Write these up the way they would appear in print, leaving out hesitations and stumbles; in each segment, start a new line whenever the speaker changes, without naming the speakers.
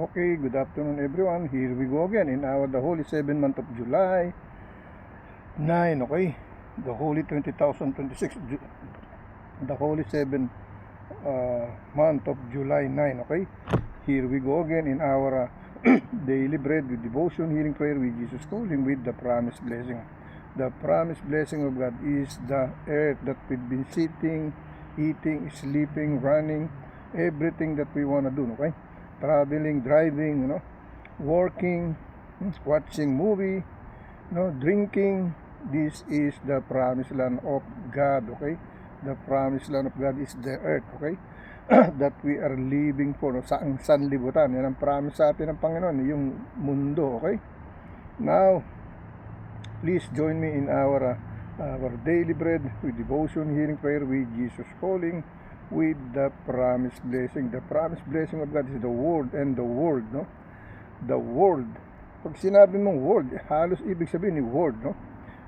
Okay, good afternoon everyone. Here we go again in our the holy 7 month of July 9, okay? The holy 20,026, the holy 7 month of July 9, okay? Here we go again in our daily bread with devotion, hearing prayer with Jesus calling with the promised blessing. The promised blessing of God is the earth that we've been sitting, eating, sleeping, running, everything that we want to do, okay? Traveling, driving, working, watching movie, drinking. This is the promised land of God, okay? The promised land of God is the earth, okay? That we are living for, sa sanlibutan. Yan ang promise sa atin ng Panginoon, yung mundo, okay? Now, please join me in our daily bread with devotion, hearing prayer with Jesus calling with the promised blessing. The promised blessing of God is the word and the word, no? The word. Pag sinabi mong word, halos ibig sabihin ni word, no?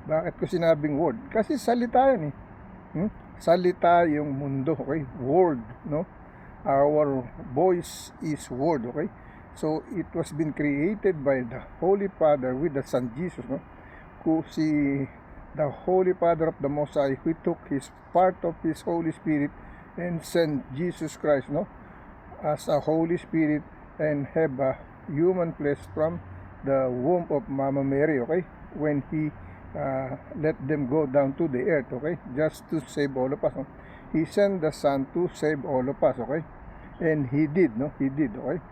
Bakit ko sinabing word? Kasi salita yan eh. Salita yung mundo, okay? Word, no? Our voice is word, okay? So it was been created by the Holy Father with the Son Jesus, no? The Holy Father of the Most High, who took his part of his Holy Spirit and sent Jesus Christ, no, as a Holy Spirit, and have a human flesh from the womb of Mama Mary, okay, when he let them go down to the earth, okay, just to save all of us, no? He sent the Son to save all of us, okay, and he did, okay.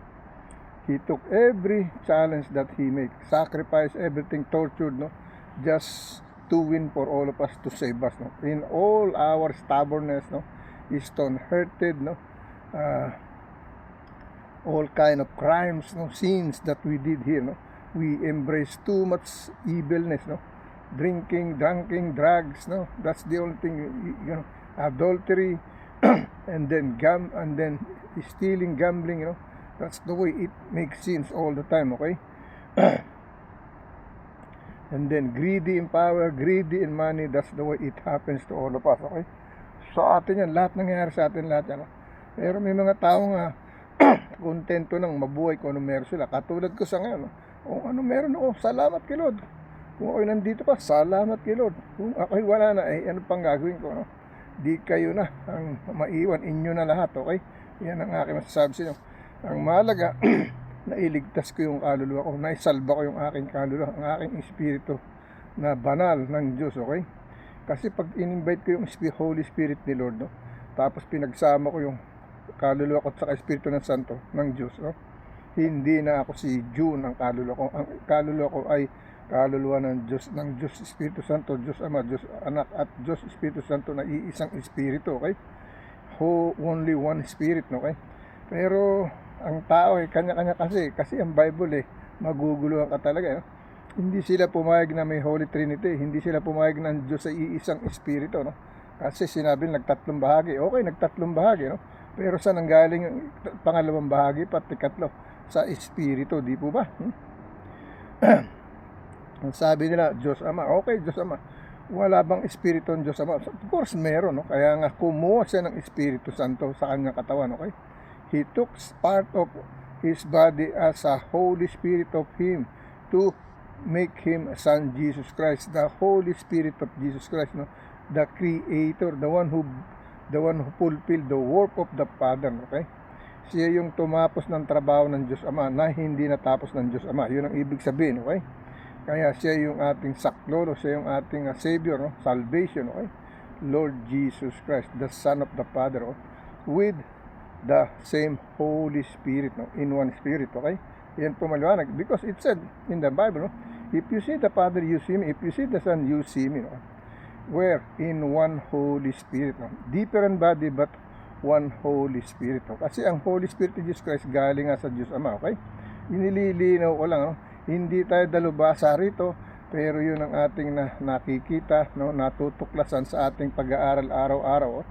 He took every challenge that he made, sacrificed everything, tortured, no, just to win for all of us, to save us, no, in all our stubbornness, no, stone-hearted, no, all kind of crimes, no, sins that we did here, no, we embrace too much evilness, no, drinking, drugs, no, that's the only thing, adultery, and then stealing, gambling, that's the way it makes sins all the time, okay. And then greedy in power, greedy in money, that's the way it happens to all of us, okay. Sa atin yan, lahat nangyayari sa atin, lahat yan. Pero may mga tao nga, kontento nang mabuhay kung ano meron sila. Katulad ko sa ngayon, kung ano meron ako, salamat kay Lord. Kung ako'y nandito pa, salamat kay Lord. Kung ako'y wala na, ano pang gagawin ko, no? Di kayo na ang maiwan, inyo na lahat, okay? Yan ang aking masasabi sa inyo. Ang mahalaga, nailigtas ko yung kaluluwa ko, naisalba ko yung aking kaluluwa, ang aking espiritu na banal ng Diyos, okay? Kasi pag in-invite ko yung Holy Spirit ni Lord, no, tapos pinagsama ko yung kaluluwa ko at Espiritu ng Santo ng Diyos, no, hindi na ako si June ang kaluluwa ko. Ang kaluluwa ko ay kaluluwa ng Diyos Espiritu Santo, Diyos Ama, Diyos Anak at Diyos Espiritu Santo na iisang espiritu, okay? Only one spirit, no, okay? Pero ang tao ay kanya-kanya kasi ang Bible maguguluhan ka talaga, no? Hindi sila pumayag na may Holy Trinity, hindi sila pumayag na ang Diyos ay iisang espiritu, no? Kasi sinabi nagtatlong bahagi. Okay, nagtatlong bahagi, no? Pero saan nanggaling ang pangalawang bahagi pati katlo? Sa espiritu, di po ba? Ang sabi nila, Diyos Ama. Okay, Diyos Ama. Wala bang espiritu ng Diyos Ama? Of course, meron, no? Kaya nga kumuha siya ng Espiritu Santo sa kanyang katawan, okay? He took part of his body as a Holy Spirit of him to make him a Son Jesus Christ, the Holy Spirit of Jesus Christ, no, the Creator, the one who fulfilled the work of the Father, okay? Siya yung tumapos ng trabaho ng Diyos Ama na hindi natapos ng Diyos Ama. Yun ang ibig sabihin, okay? Kaya siya yung ating saklolo, siya yung ating Savior, no, salvation, okay? Lord Jesus Christ, the Son of the Father, okay? With the same Holy Spirit, no, in one Spirit, okay? Yan po maliwanag because it said in the Bible, no, if you see the Father, you see me. If you see the Son, you see me, no? Where in one Holy Spirit, no? Different body but one Holy Spirit, no? Kasi ang Holy Spirit of Jesus Christ galing nga sa Diyos Ama, okay? Inililinaw ko lang, no? Hindi tayo dalubhasa rito, pero yun ang ating nakikita, no, natutuklasan sa ating pag-aaral araw-araw, oh.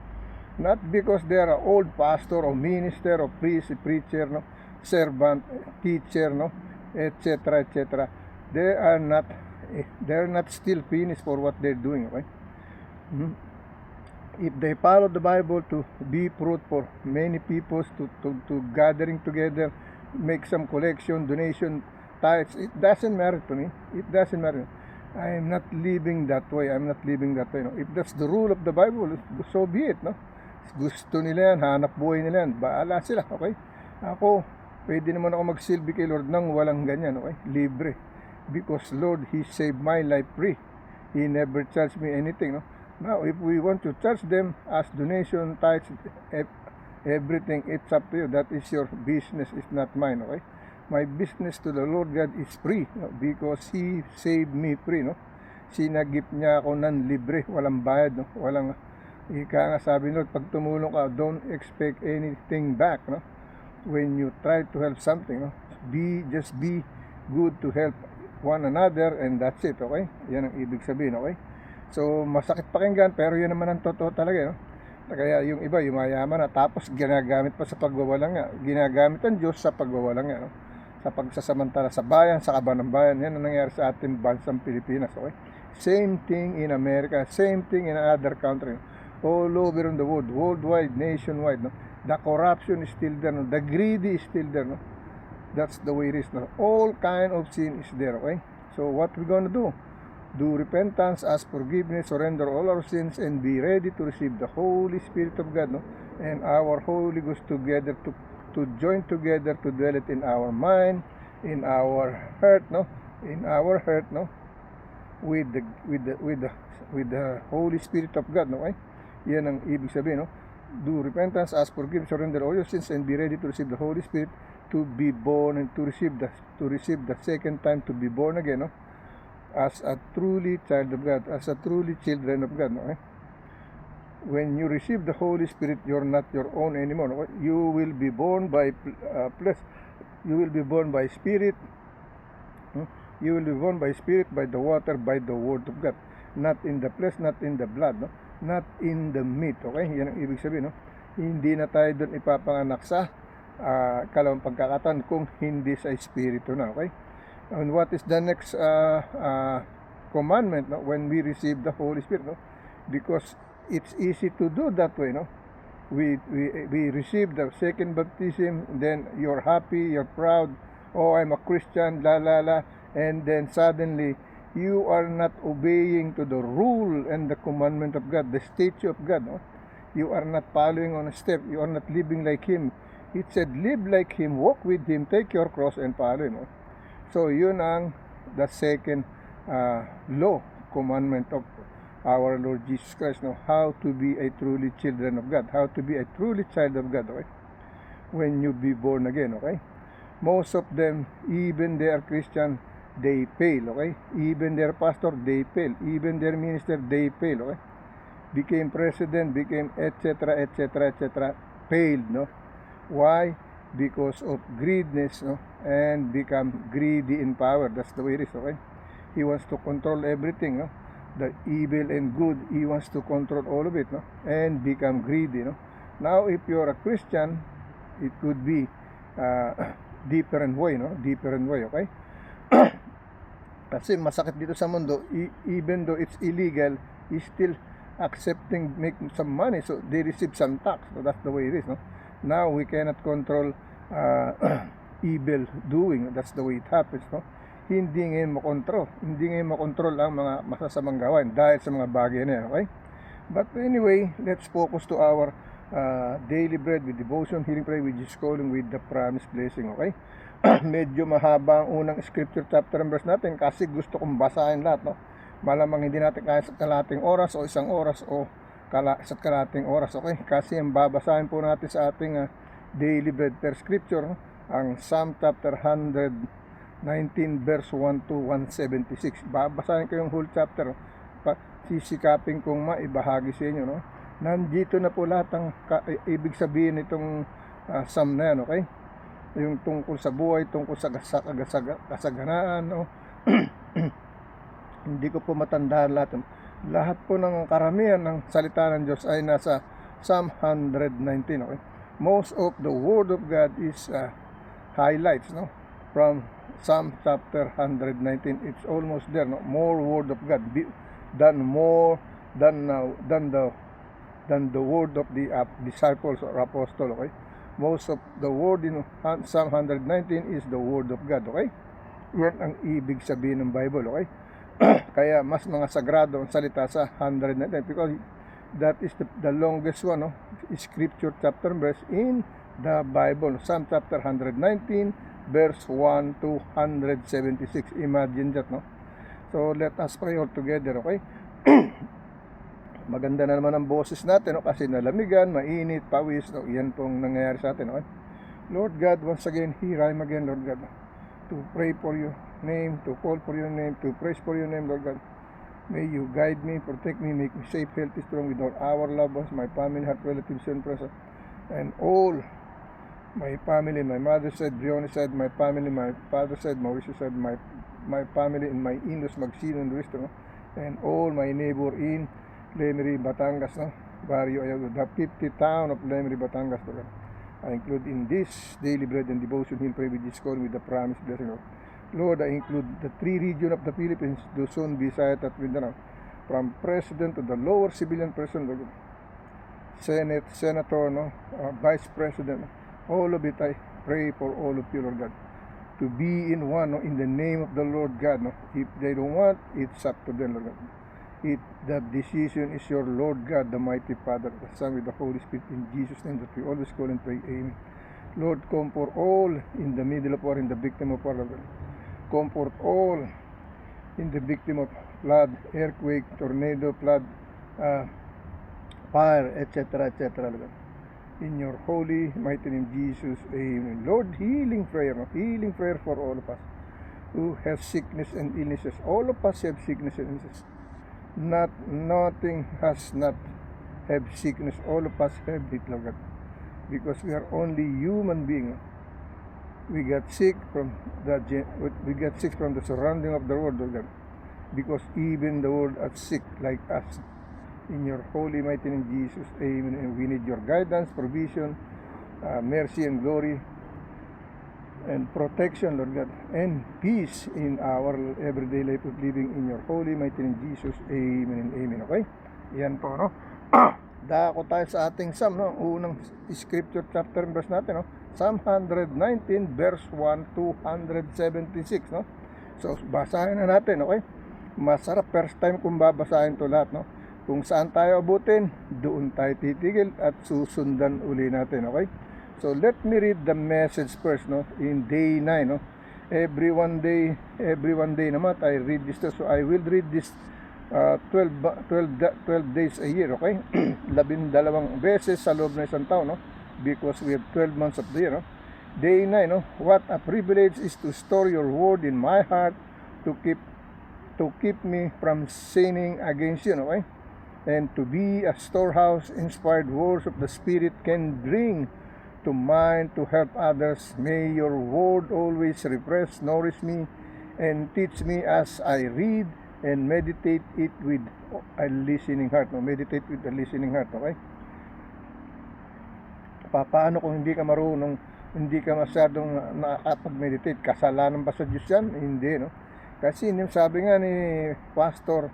Not because they are old pastor or minister or priest, preacher, no, servant, teacher, no, etc. They're not still finished for what they're doing, okay? If they follow the Bible to be fruit for many people, to gathering together make some collection, donation, tithes. It doesn't matter to me. It doesn't matter. I am not living that way. I'm not living that way. No? If that's the rule of the Bible, so be it. No? Gusto nila yan, hanap buhay nila yan, baala sila. Okay? Ako, pwede naman ako magsilbi kay Lord nang walang ganyan. Okay? Libre. Because Lord, He saved my life free. He never charged me anything. No? Now, if we want to charge them as donation, tithes, everything, it's up to you. That is your business, it's not mine. Okay? My business to the Lord God is free, no? Because He saved me free. No? Sinagip niya ako ng libre, walang bayad. No? Walang, ika nga sabi Lord, pag tumulong ka, don't expect anything back. No? When you try to help something, no? Just be good to help one another, and that's it. Okay? Yan ang ibig sabihin. Okay? So, masakit pakinggan, pero yun naman ang totoo talaga. No? Kaya yung iba, yumayaman na, tapos ginagamit pa sa pagwawalang nga. Ginagamit ang Diyos sa pagwawalang nga. No? Sa pagsasamantala sa bayan, sa kaban ng bayan. Yan ang nangyari sa ating bansang Pilipinas. Okay? Same thing in America, same thing in other country. All over in the world, worldwide, nationwide. No? The corruption is still there. No? The greedy is still there. No? That's the way it is. No? All kind of sin is there. Okay? So, what we gonna do? Do repentance, ask forgiveness, surrender all our sins, and be ready to receive the Holy Spirit of God, no? And our Holy Ghost together to join together to dwell it in our mind, in our heart, no? In our heart, no? With the Holy Spirit of God, no? Okay? Yan ang ibig sabihin, no? Do repentance, ask forgiveness, surrender all your sins, and be ready to receive the Holy Spirit, to be born and to receive the second time, to be born again, no? As a truly child of God, as a truly children of God. Okay? When you receive the Holy Spirit, you're not your own anymore. Okay? You will be born by flesh. You will be born by Spirit. You will be born by Spirit, by the water, by the Word of God. Not in the flesh, not in the blood, no? Not in the meat. Okay? Yan ang ibig sabihin. No? Hindi na tayo doon ipapanganak sa kalawang pagkakataon kung hindi sa Espiritu na. Okay? And what is the next commandment, no? When we receive the Holy Spirit, no? Because it's easy to do that way, no? We receive the second baptism, then you're happy, you're proud, oh, I'm a Christian, la la la, and then suddenly you are not obeying to the rule and the commandment of God, the statute of God, no? You are not following on a step, you are not living like Him. It said, live like Him, walk with Him, take your cross and follow Him, no? So, yun ang the second law, commandment of our Lord Jesus Christ. No? How to be a truly children of God. How to be a truly child of God. Okay? When you be born again. Okay? Most of them, even they are Christian, they fail. Okay? Even their pastor, they fail. Even their minister, they fail. Okay? Became president, became etc. etc. etc. failed. No? Why? Because of greediness, no? And become greedy in power. That's the way it is, okay? He wants to control everything, no? The evil and good, he wants to control all of it, no? And become greedy, no? Now, if you're a Christian, it could be different way, no? Different way, okay? Kasi masakit dito sa mundo, even though it's illegal, he's still accepting, making some money, so they receive some tax. So that's the way it is, no? Now, we cannot control evil doing. That's the way it happens, no? Hindi ngayon makontrol ang mga masasamang gawain dahil sa mga bagay na yan, okay? But anyway, let's focus to our daily bread with devotion, healing prayer, with Jesus calling, with the promised blessing, okay? Medyo mahaba ang unang scripture chapter and verse natin kasi gusto kong basahin lahat, no? Malamang hindi natin kaya sa kalating oras o isang oras o sa kalating oras, okay? Kasi ang babasahin po natin sa ating daily bread per scripture, no? Ang Psalm chapter 119 verse 1 to 176. Babasahin ko yung whole chapter, sisikapin kong maibahagi sa inyo, no? Nandito na po lahat ang ibig sabihin nitong Psalm na yan, okay? Yung tungkol sa buhay, tungkol sa kasaganaan, no? Hindi ko po matandaan lahat. Lahat po ng karamihan ng salita ng Diyos ay nasa Psalm 119, okay? Most of the Word of God is highlights, no? From Psalm chapter 119, it's almost there, no? More Word of God than the word of the disciples or apostle, okay? most of the word in Psalm 119 is the word of God, okay? Yan ang ibig sabihin ng Bible, okay? Kaya mas mga sagrado ang salita sa 119 because that is the longest one, no? Scripture chapter and verse in the Bible. Psalm chapter 119 verse 1 to 176. Imagine that, no? So let us pray all together, okay? Maganda na naman ang boses natin, no? Kasi nalamigan, mainit, pawis, no? Yan pong nangyayari sa atin, okay? Lord God, once again, here I am again, Lord God, to pray for your name, to call for your name, to praise for your name, Lord God. May you guide me, protect me, make me safe, healthy, strong with all our loved ones, my family, heart relatives, and present, and all my family, my mother said, Brioni said, my family, my father said, Mauricio said, my family and my in-laws, Magsino and Risto, no? And all my neighbor in Lemery, Batangas, no? Barrio Ayago, the 50 town of Lemery, Batangas, Lord. I include in this daily bread and devotion, he'll pray with this call with the promise blessing, Lord. Lord, I include the 3 regions of the Philippines, Luzon, Visayas, at Mindanao, from president to the lower civilian person, Lord. Senate, senator, no? Vice president, all of it, I pray for all of you, Lord God, to be in one, no? In the name of the Lord God, no? If they don't want, it's up to them, Lord God. The decision is your Lord God, the mighty Father, the Son, with the Holy Spirit, in Jesus' name that we always call and pray, amen. Lord, comfort all in the middle of war, in the victim of war, Lord God. Comfort all in the victim of flood, earthquake, tornado, flood, fire, etc., etc., Lord God. In your holy, mighty name, Jesus, amen. Lord, healing prayer, no? Healing prayer for all of us who have sickness and illnesses. All of us have sickness and illnesses. Nothing has not have sickness. All of us have it, Lord God, because we are only human beings. We got sick from the surrounding of the world, Lord God, because even the world are sick like us. In your holy mighty name, Jesus, amen. And we need your guidance, provision, mercy and glory, and protection, Lord God, and peace in our everyday life of living, in your holy mighty name, Jesus, amen and amen, okay? Yan po, no? Dako tayo sa ating Psalm, no? Unang scripture chapter and verse natin, no? Psalm 119 verse 1 to 176, no? So basahin na natin, okay? Masarap, first time kung babasahin to lahat, no? Kung saan tayo abutin, doon tayo titigil at susundan uli natin, okay? So let me read the message first, no? In day 9, no? Every one day naman I read this, so I will read this 12 days a year, okay? 12 beses sa loob ng isang taon, no? Because we have 12 months of the year, no? Day 9, no? What a privilege is to store your word in my heart, to keep me from sinning against you, okay? And to be a storehouse, inspired words of the Spirit can bring to mind to help others. May your word always refresh, nourish me, and teach me as I read and meditate it with a listening heart. No? Meditate with a listening heart, okay? Paano kung hindi ka marunong, hindi ka masyadong nakakapag-meditate? Kasalanan ba sa Diyos yan? Hindi, no? Kasi sabi nga ni Pastor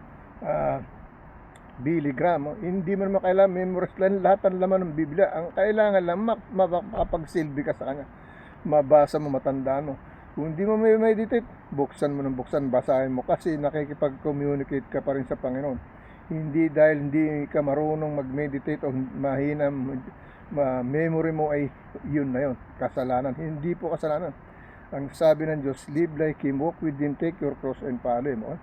Billy Graham, hindi mo naman kailangan memorize lang lahat ng laman ng Biblia. Ang kailangan lang makapagsilbi ka sa kanya, mabasa mo, matandaan mo. Kung hindi mo may meditate, buksan mo ng buksan, basahin mo, kasi nakikipag-communicate ka pa rin sa Panginoon. Hindi dahil hindi ka marunong mag-meditate o mahina memory mo ay yun na yun, kasalanan. Hindi po kasalanan. Ang sabi ng Diyos, live like Him, walk with Him, take your cross and follow Him. Okay?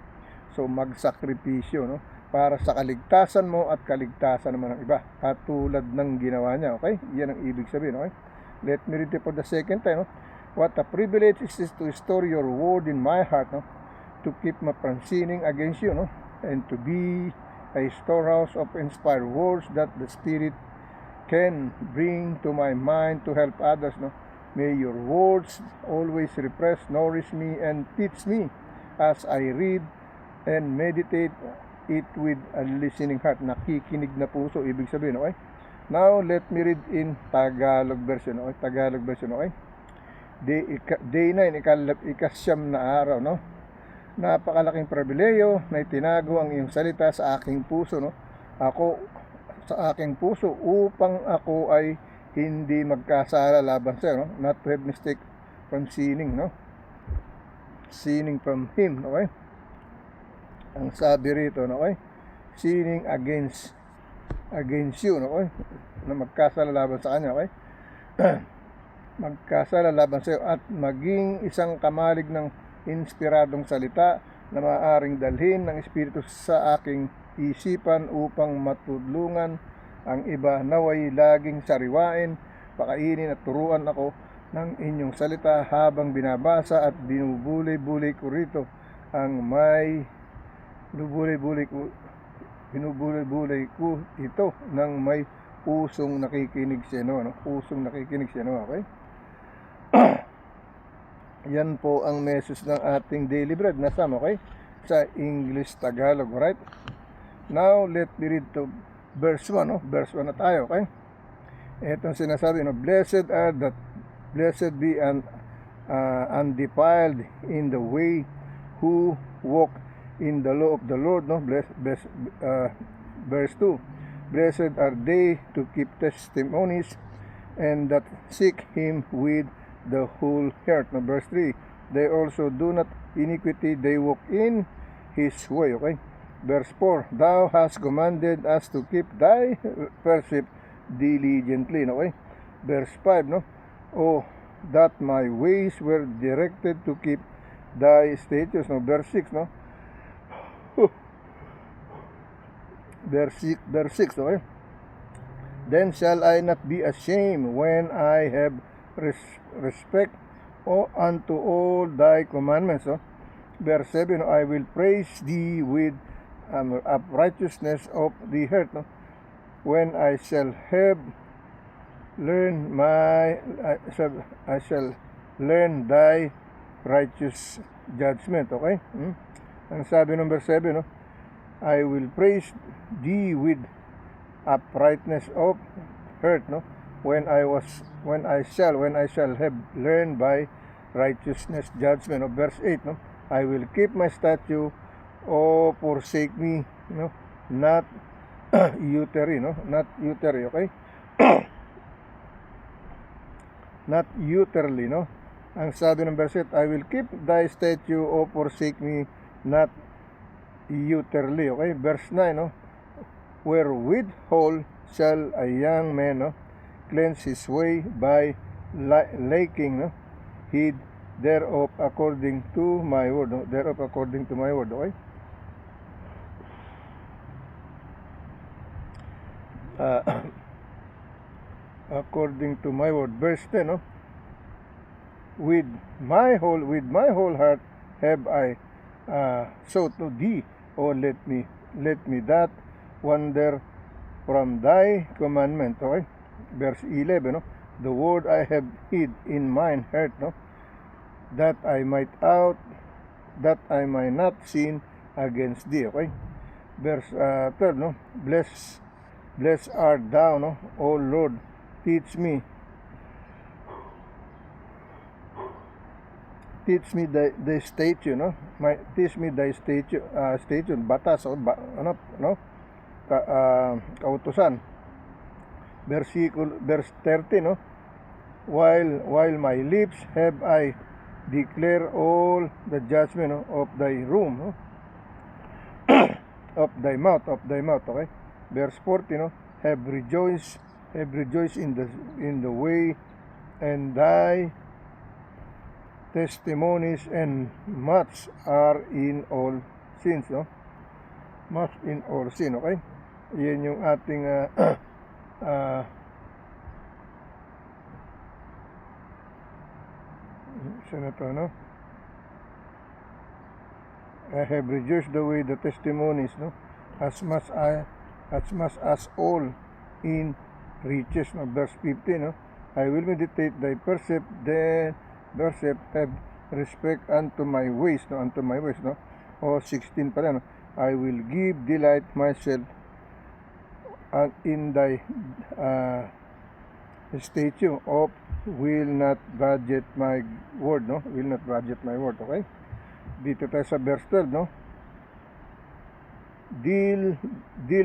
So magsakripisyo, no? Para sa kaligtasan mo at kaligtasan naman ng iba, katulad ng ginawa niya, okay? Yan ang ibig sabihin, okay? Let me read it for the second time, no? What a privilege is this to store your word in my heart, no? To keep me from sinning against you, no? And to be a storehouse of inspired words that the Spirit can bring to my mind to help others, no? May your words always refresh, nourish me, and teach me as I read and meditate it with a listening heart. Nakikinig na puso, ibig sabihin, okay? Now, let me read in Tagalog version, okay? Tagalog version, okay? Day 9, ikasyam na araw, no? Napakalaking pribileyo na itinago ang iyong salita sa aking puso, no? Sa aking puso, upang ako ay hindi magkasala laban sa'yo, no? Not to have mistake from sinning, no? Sinning from him, okay? Ang sabi rito, okay? Sinning against you, okay? Na magkasala laban sa kanya, okay? Magkasala laban sa iyo at maging isang kamalig ng inspiradong salita na maaaring dalhin ng Espiritu sa aking isipan upang matulungan ang iba. Naway laging sariwain, pakainin at turuan ako ng inyong salita habang binabasa at binubulay-bulay ko rito ang may binubulay-bulay ko ito ng may pusong nakikinig siya, no? Pusong nakikinig siya, no? Okay? Yan po ang message ng ating daily bread na Sam, okay? Sa English Tagalog, right? Now, let me read to verse 1, no? Verse 1 na tayo, okay? Itong sinasabi, no? Blessed be undefiled in the way who walk in the law of the Lord, no? Verse 2. Blessed are they to keep testimonies and that seek him with the whole heart. No? Verse 3. They also do not iniquity, they walk in his way. Okay? Verse 4. Thou hast commanded us to keep thy precepts diligently. Okay? Verse 5. No? Oh, that my ways were directed to keep thy statutes. No? Verse 6. No? Verse 6, okay? Then shall I not be ashamed when I have respect unto all thy commandments. No? Verse 7, I will praise thee with uprightness of the heart. No? When I shall have learned I shall learn thy righteous judgment. Okay? Ang sabi ng verse 7, no? I will praise thee with uprightness of heart, no? When I shall have learned by righteousness judgment. No? Verse 8, no? I will keep my statute, forsake me, no? Not uttery, no? Not uttery, okay? Not utterly, no? Ang sabi ng verse 8, I will keep thy statute, forsake me not utterly, okay? Verse 9, no? Wherewith whole shall a young man, no, cleanse his way by laking, no, heed thereof according to my word, no? Thereof according to my word, okay? According to my word. Verse 10, no? With my whole heart have I sought to thee, O let me that wander from thy commandment. Okay? Verse 11, no? The word I have hid in mine heart, no? That I might not sin against thee. Okay? Verse 12, no? Blessed art thou, no? O Lord, teach me thy statute, no? Teach me thy statute, batas, o no? Kautusan. Verse 30, no? While my lips have I declare all the judgment, no, of thy room, no? of thy mouth, okay? Verse 40, no? Have rejoiced in the way, and thy testimonies and much are in all sins, no? Much in all sin, okay? Yan yung ating Senator, no? I have rejoiced the way the testimonies, no? As much as all in riches, no? Verse 15, no? I will meditate thy precept, then have respect unto my ways, no? Unto my ways, no? O 16 pala, no? I will give delight myself in thy statute of will not budget my word, no? Will not budget my word, okay? Dito tayo sa verse 12, no? Deal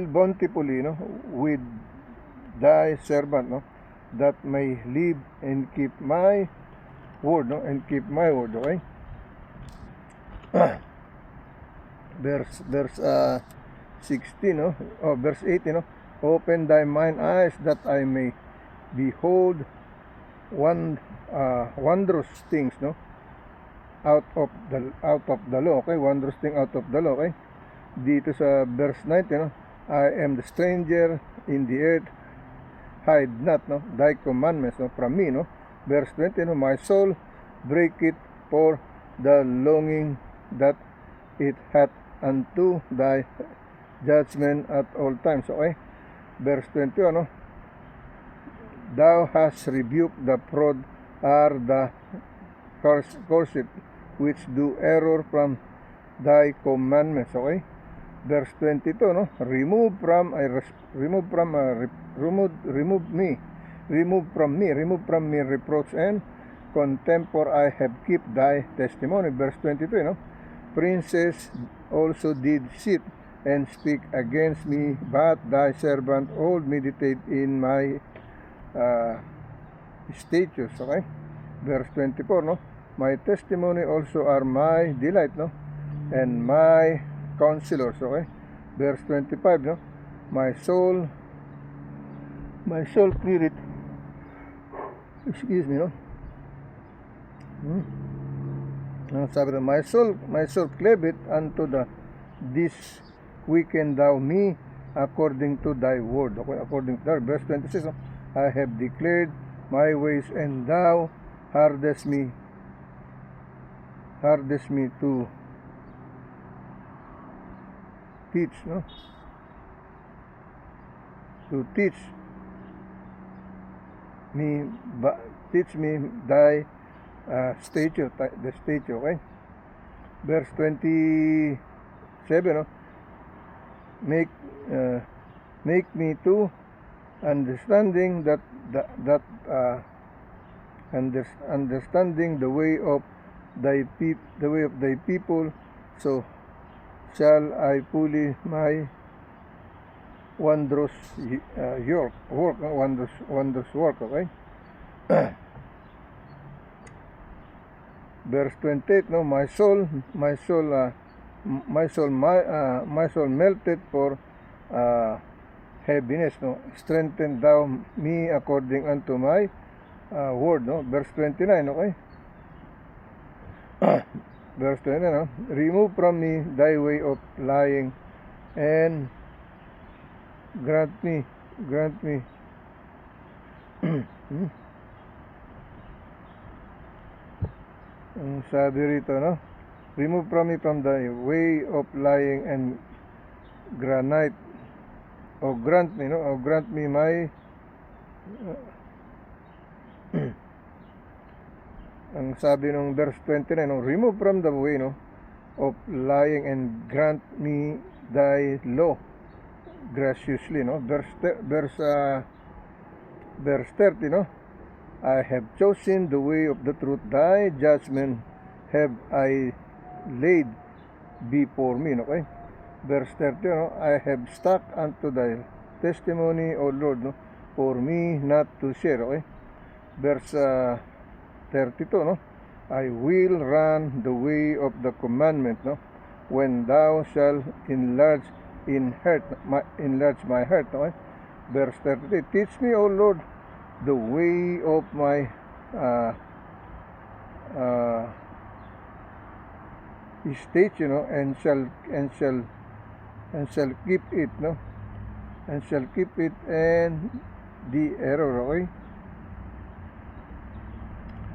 bountifully, no? With thy servant, no? that may live and keep my word, no? And keep my word, okay? verse 16, no? Oh, verse 18, no? Open thy mine eyes that I may behold wondrous things, no? Out of the law, okay? Wondrous thing out of the law, okay? Dito sa verse 19, no? I am the stranger in the earth, hide not, no, thy commandments, no, from me, no. Verse 20, no, my soul breaketh for the longing that it hath unto thy judgment at all times, okay. Verse 21, no, thou hast rebuked the proud, are the cursed which do error from thy commandments, okay. Verse 22, no, remove from me reproach and contempt, for I have kept thy testimony. Verse 23, no, princes also did sit and speak against me, but thy servant old meditate in my statutes, okay. Verse 24, no, my testimony also are my delight, no, and my counselors, okay. Verse 25, no, my soul cleareth, excuse me, no, sabi na, my soul cleaveth unto this quicken thou me according to thy word, okay, according to thy. Verse 26, no, I have declared my ways, and thou hardest me to teach, no, to teach me thy statute, the statute, okay. Verse 27, no, make me to understanding understanding the way of thy people, so shall I fully my wondrous work, okay. Verse 28, no, my soul melted for heaviness, no, strengthen thou me according unto my word, no. Verse 29, okay. Verse 29, no, remove from me thy way of lying, and grant me ang sabi rito, no, remove from me from thy way of lying, and grant me my ang sabi ng verse 29, no, remove from the way, no, of lying, and grant me thy law graciously, no. Verse 30, no, I have chosen the way of the truth, thy judgment have I laid before me, okay. Verse 30, no, I have stuck unto thy testimony, O Lord, no, for me not to share, okay. Verse 32, no, I will run the way of the commandment, no, when thou shalt enlarge my heart, okay. Verse 33, teach me, O Lord, the way of my state, you know, and shall keep it, no, and shall keep it and the error, okay.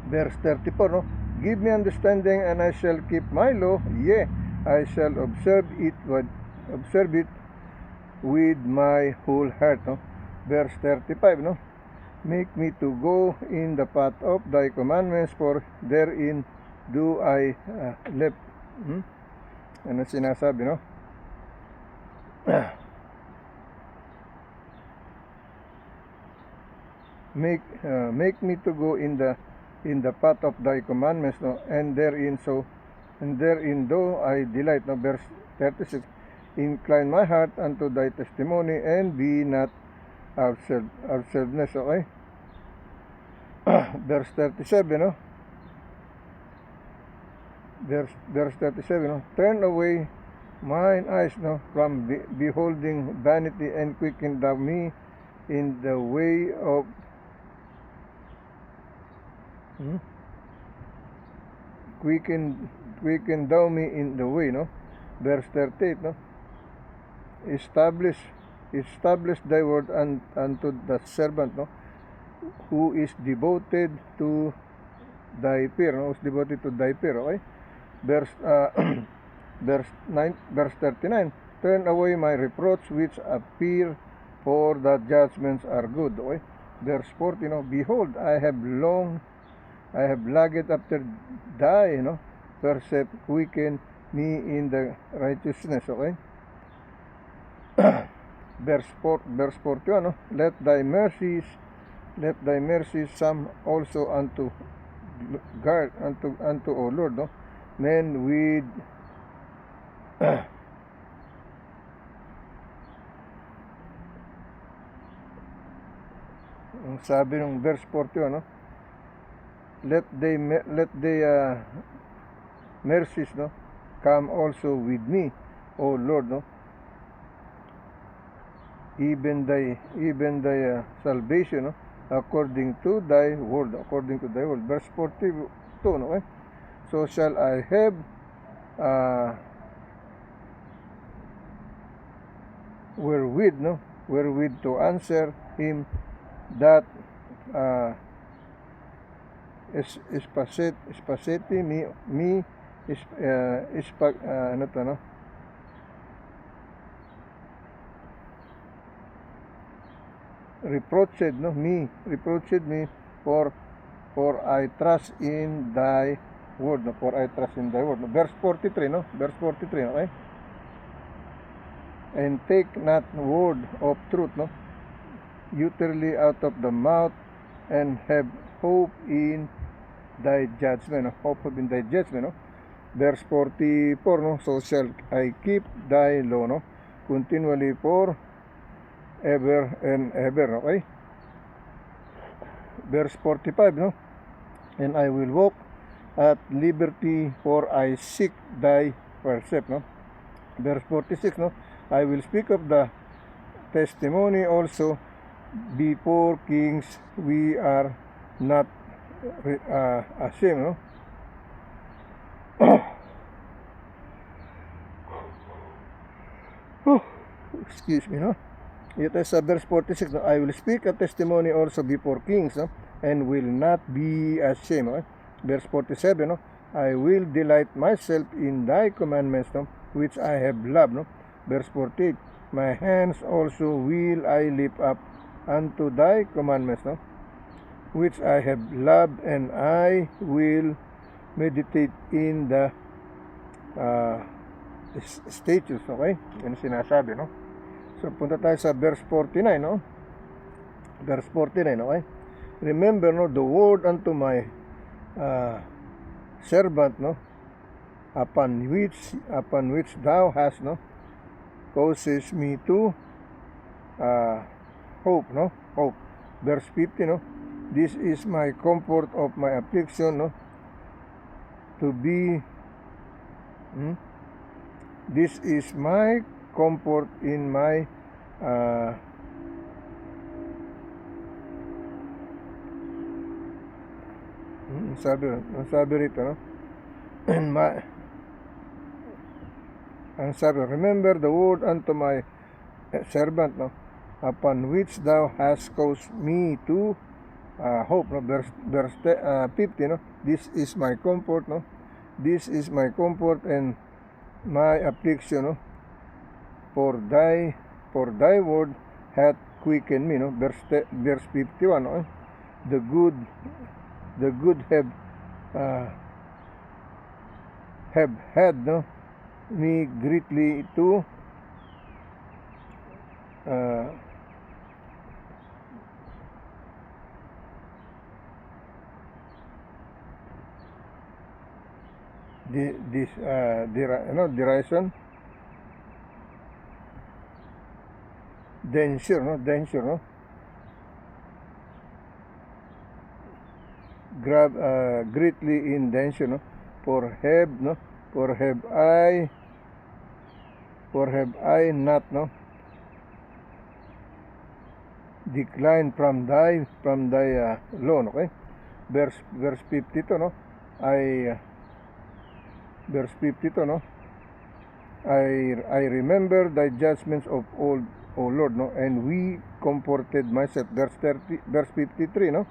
Verse 34, no, give me understanding, and I shall keep my law, yea, I shall observe it with my whole heart, no. Verse 35, no, make me to go in the path of thy commandments, for therein do I live. Ano sinasabi, no? Make me to go in the path of thy commandments, no, and therein do I delight, no. Verse 36, incline my heart unto thy testimony, and be not ourselves, okay. Verse 37, no? Verse 37, no? Turn away mine eyes, no, from beholding vanity, and quicken thou me in the way of quicken thou me in the way, no? Verse 38, no? Establish thy word unto the servant, no, who is devoted to thy fear, no? Who is devoted to thy fear, okay? Verse verse 39, turn away my reproach which appear, for the judgments are good, okay? Verse 40, no, behold, I have lagged after thy, precept, quicken me in the righteousness, okay? Verse 41, no, let thy mercies some also unto guard unto O Lord, no, men with ang sabi ng verse 41, no, let thy mercies, no, come also with me, O Lord, no, even thy salvation, no, according to thy word. Verse 42, no, so shall I have wherewith to answer him that spaseti me ano to, no, reproached me, for I trust in thy word, no, no. Verse 43, no, okay? And take not word of truth, no, utterly out of the mouth, and have hope in thy judgment, no. Verse 44, no, so shall I keep thy law, no, continually for ever and ever, okay? Verse 45, no, and I will walk at liberty, for I seek thy precept, no. Verse 46, no, I will speak of the testimony also before kings, we are not ashamed, no. Excuse me, no. It is verse 46, no, I will speak a testimony also before kings, no, and will not be ashamed, no. Verse 47, no, I will delight myself in thy commandments, no, which I have loved, no. Verse 48, my hands also will I lift up unto thy commandments, no, which I have loved, and I will meditate in the statutes, okay? Yan sinasabi, no? So, punta tayo sa verse 49, no? Verse 49, okay? Remember, no, the word unto my servant, no, upon which thou hast, no, causes me to hope, no? Hope. Verse 50, no? This is my comfort of my affliction, no? To be this is my comfort in my sabi rito, no? And ang sabi, remember the word unto my servant, no, upon which thou hast caused me to hope, no. Verse 50, no, this is my comfort, no, this is my comfort and my affliction, no, for thy word hath quickened me, no. Verse 51, no, the good have had, no, me greatly to derision, danger, no, greatly in danger, no? For have I not, no, declined from thy law, okay? Verse 52, no? Verse 52, no? I remember thy judgments of old, O Lord, no? And we comforted myself. Verse 53, no?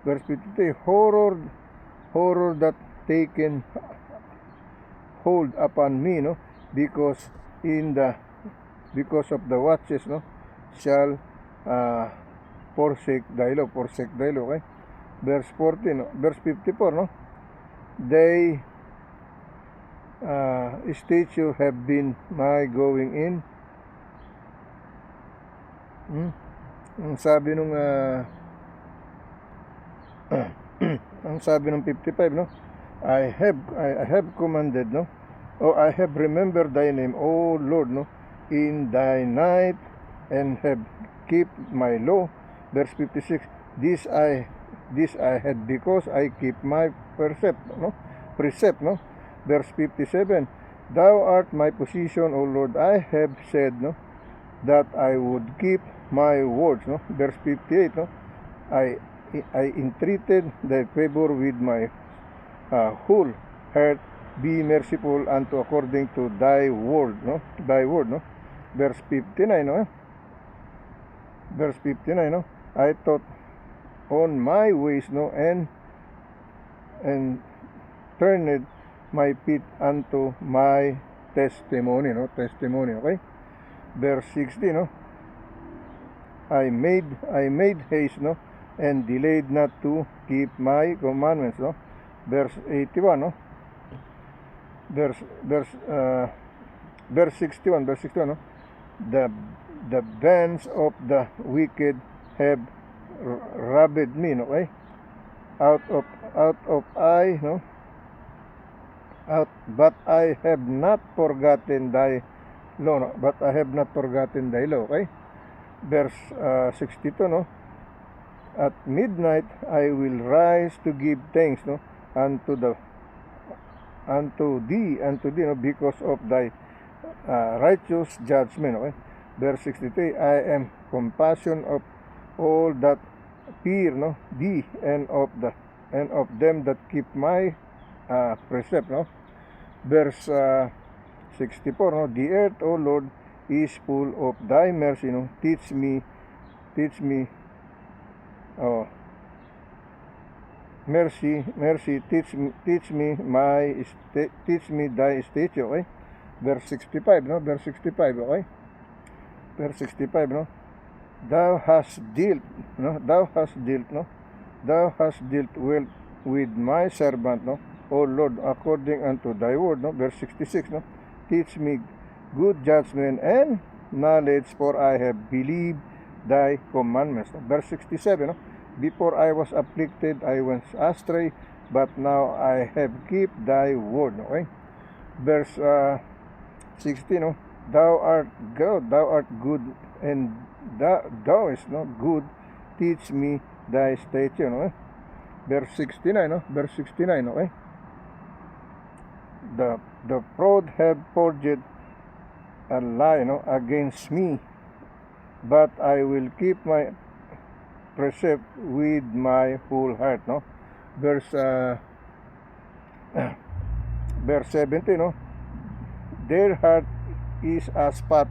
Verse 53, horror that taken hold upon me, no? Because of the watches, no, shall forsake thy law, okay? Verse 14, no? Verse 54, no? They statue have been my going in. Ang sabi nung ang sabi ng 55, no? I have commanded, no? I have remembered thy name, O Lord, no, in thy night, and have kept my law. Verse 56, this I had because I keep my precept, no? Verse 57, thou art my position, O Lord. I have said, no, that I would keep my words, no? Verse 58, no? I entreated thy favor with my whole heart. Be merciful unto according to thy word, no? Verse 59, no? Verse 59, no? I thought on my ways, no, and turned my feet unto my testimony, no? Okay? Verse 60, no? I made haste, no, and delayed not to keep my commandments, no? Verse 81, no? Verse 61, no? The bands of the wicked have robbed me, no, okay? But I have not forgotten thy law, no? Okay? Verse 62, no? At midnight I will rise to give thanks, no, unto thee, no, because of thy righteous judgment, okay? Verse 63, I am compassion of all that fear, no, thee, and of them that keep my precept, no? Verse 64, no? The earth, O Lord, is full of thy mercy, no? Teach me, mercy, teach me thy statute, okay? Verse 65, no? Verse 65, okay? Verse 65, no? Thou hast dealt well with my servant, no, O Lord, according unto thy word, no? Verse 66, no? Teach me good judgment and knowledge, for I have believed thy commandments, no? Verse 67, no? Before I was afflicted, I went astray, but now I have kept thy word, okay? Verse 60, no? Thou art good, and thou is no good. Teach me thy statute, no? Verse 69, no? Verse 69, okay? The proud have forged a lie, no, against me, but I will keep my precept with my whole heart, no? Verse 70, no? Their heart is as fat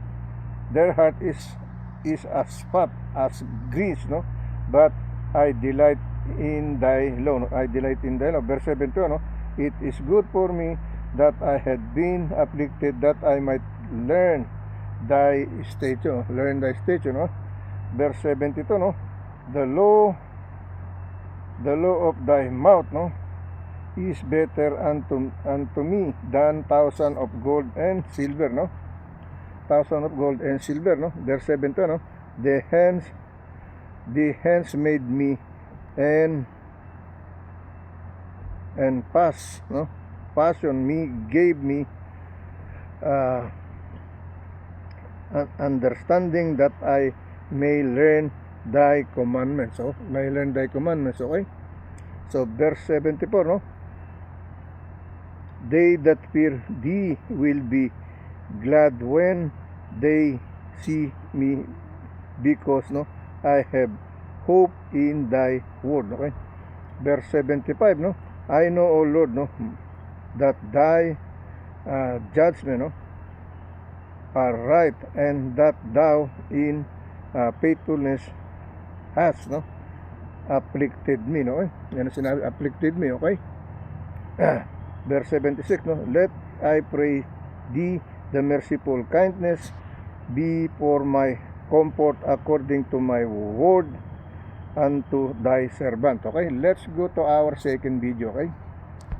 as grease, no? But I delight in thy law, no? Verse 72, no? It is good for me that I had been afflicted, that I might learn thy statute, no? Verse 72, no? The law of thy mouth, no, is better unto me than thousand of gold and silver, no? Verse 72, no? The hands made me, and passion me, gave me understanding, that I may learn thy commandments. So, okay? So, verse 74, no? They that fear thee will be glad when they see me, because, no, I have hope in thy word. Okay? Verse 75, no? I know, O Lord, no, that thy judgment, no, are right, and that thou in faithfulness hast, no, afflicted me, no? Yan ang sinabi, afflicted me, okay? Verse 76, no? Let I pray thee the merciful kindness be for my comfort according to my word unto thy servant. Okay, let's go to our second video. Okay,